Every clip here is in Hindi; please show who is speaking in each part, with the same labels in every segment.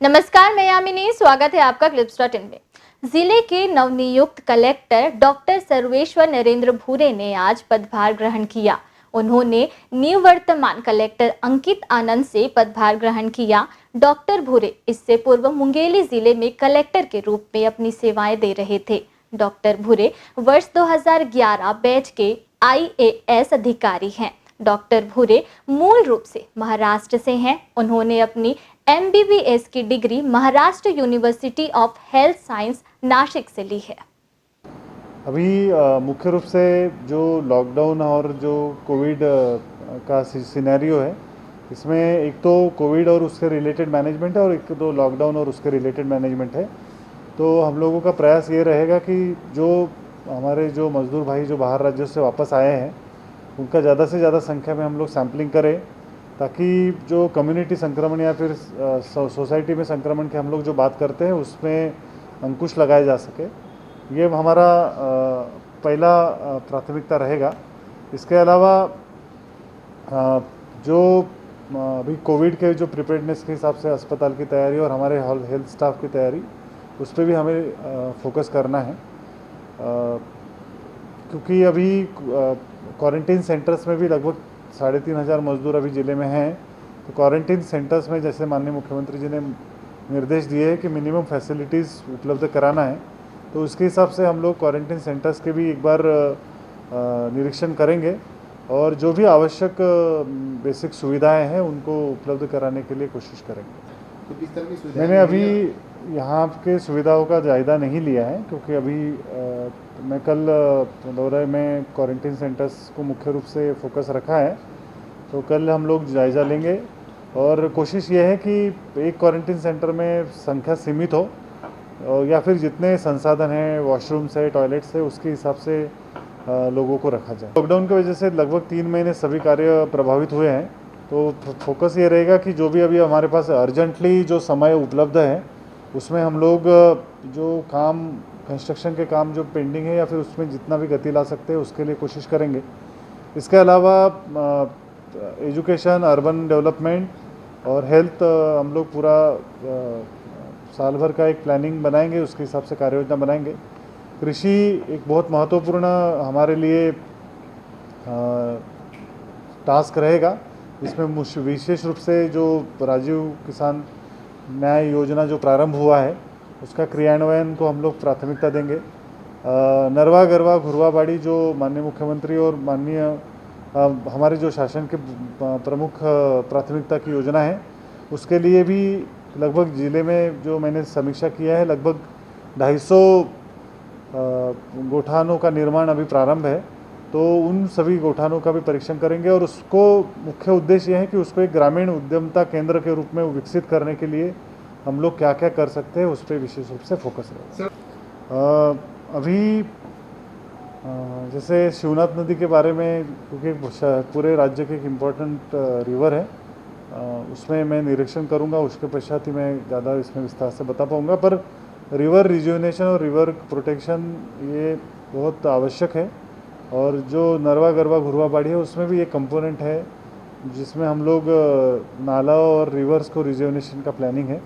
Speaker 1: नमस्कार, मैं यामिनी। स्वागत है आपका क्लिप्स.इन में। जिले के नवनियुक्त कलेक्टर डॉक्टर सर्वेश्वर नरेंद्र भूरे ने आज पदभार ग्रहण किया। उन्होंने निवर्तमान कलेक्टर अंकित आनंद से पदभार ग्रहण किया। डॉक्टर भूरे इससे पूर्व मुंगेली जिले में कलेक्टर के रूप में अपनी सेवाएं दे रहे थे। डॉक्टर भूरे वर्ष 2011 बैच के IAS अधिकारी हैं। डॉक्टर भूरे मूल रूप से महाराष्ट्र से हैं। उन्होंने अपनी MBBS की degree Maharashtra university of health science Nashik से ली है।
Speaker 2: अभी मुख्य रूप से जो लॉकडाउन और जो कोविड का सिनेरियो है, इसमें एक तो कोविड और उसके रिलेटेड मैनेजमेंट है और एक तो लॉकडाउन और उसके रिलेटेड मैनेजमेंट है। तो हम लोगों का प्रयास ये रहेगा कि जो हमारे जो मजदूर भाई जो बाहर राज्यों से वापस आए हैं, उनका ज़्यादा से ज़्यादा संख्या में हम लोग सैम्पलिंग करें, ताकि जो कम्युनिटी संक्रमण या फिर सोसाइटी में संक्रमण की हम लोग जो बात करते हैं उसमें अंकुश लगाया जा सके। ये हमारा पहला प्राथमिकता रहेगा। इसके अलावा जो अभी कोविड के जो प्रिपेयर्डनेस के हिसाब से अस्पताल की तैयारी और हमारे हेल्थ स्टाफ की तैयारी, उस पर भी हमें फोकस करना है, क्योंकि अभी क्वारंटीन सेंटर्स में भी लगभग 3500 मजदूर अभी ज़िले में हैं। तो क्वारंटीन सेंटर्स में जैसे माननीय मुख्यमंत्री जी ने निर्देश दिए हैं कि मिनिमम फैसिलिटीज़ उपलब्ध कराना है, तो उसके हिसाब से हम लोग क्वारंटीन सेंटर्स के भी एक बार निरीक्षण करेंगे और जो भी आवश्यक बेसिक सुविधाएं हैं उनको उपलब्ध कराने के लिए कोशिश करेंगे।
Speaker 3: तो किस तरह की सुविधाएं?
Speaker 2: मैंने अभी यहाँ के सुविधाओं का जायज़ा नहीं लिया है, क्योंकि अभी मैं कल दौरे में क्वारंटीन सेंटर्स को मुख्य रूप से फोकस रखा है। तो कल हम लोग जायज़ा लेंगे और कोशिश ये है कि एक क्वारंटीन सेंटर में संख्या सीमित हो, या फिर जितने संसाधन हैं, वॉशरूम्स है, टॉयलेट्स है, उसके हिसाब से लोगों को रखा जाए। लॉकडाउन की वजह से लगभग 3 महीने सभी कार्य प्रभावित हुए हैं। तो फोकस ये रहेगा कि जो भी अभी हमारे पास अर्जेंटली जो समय उपलब्ध है, उसमें हम लोग जो काम कंस्ट्रक्शन के काम जो पेंडिंग है या फिर उसमें जितना भी गति ला सकते हैं उसके लिए कोशिश करेंगे। इसके अलावा एजुकेशन, अर्बन डेवलपमेंट और हेल्थ हम लोग पूरा साल भर का एक प्लानिंग बनाएंगे, उसके हिसाब से कार्य योजना बनाएंगे। कृषि एक बहुत महत्वपूर्ण हमारे लिए टास्क रहेगा। इसमें विशेष रूप से जो राजीव किसान न्याय योजना जो प्रारंभ हुआ है, उसका क्रियान्वयन को हम लोग प्राथमिकता देंगे। नरवा गरवा घुरवा बाड़ी जो माननीय मुख्यमंत्री और माननीय हमारे जो शासन के प्रमुख प्राथमिकता की योजना है, उसके लिए भी लगभग ज़िले में जो मैंने समीक्षा किया है, लगभग 250 गोठानों का निर्माण अभी प्रारंभ है। तो उन सभी गोठानों का भी परीक्षण करेंगे और उसको मुख्य उद्देश्य यह है कि उसको एक ग्रामीण उद्यमता केंद्र के रूप में विकसित करने के लिए हम लोग क्या क्या कर सकते हैं, उस पर विशेष रूप से फोकस रहेगा। अभी जैसे शिवनाथ नदी के बारे में, क्योंकि पूरे राज्य के एक इम्पोर्टेंट रिवर है, उसमें मैं निरीक्षण करूंगा। उसके पश्चात ही मैं ज़्यादा इसमें विस्तार से बता पाऊंगा। पर रिवर रिज्यूनेशन और रिवर प्रोटेक्शन ये बहुत आवश्यक है। और जो नरवा गरवा घुरवा बाड़ी है, उसमें भी एक कंपोनेंट है जिसमें हम लोग नाला और रिवर्स को रिज्यूनेशन का प्लानिंग है,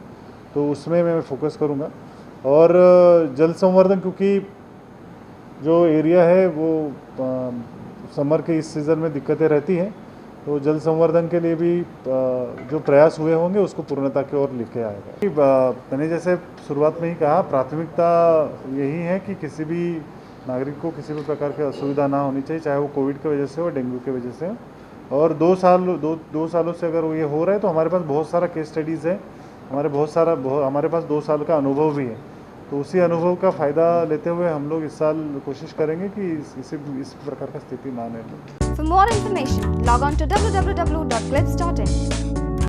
Speaker 2: तो उसमें मैं फोकस करूंगा। और जल संवर्धन, क्योंकि जो एरिया है वो समर के इस सीज़न में दिक्कतें रहती हैं, तो जल संवर्धन के लिए भी जो प्रयास हुए होंगे उसको पूर्णता की ओर लेके आएगा। मैंने जैसे शुरुआत में ही कहा, प्राथमिकता यही है कि किसी भी नागरिक को किसी भी प्रकार की असुविधा ना होनी चाहिए, चाहे वो कोविड की वजह से हो, डेंगू की वजह से हो। और 2 सालों से अगर वो ये हो रहा है, तो हमारे पास बहुत सारा केस स्टडीज़ है, हमारे पास 2 साल का अनुभव भी है। तो उसी अनुभव का फ़ायदा लेते हुए हम लोग इस साल कोशिश करेंगे कि इस प्रकार का स्थिति ना आने।
Speaker 1: For more information, log on to www.clips.in.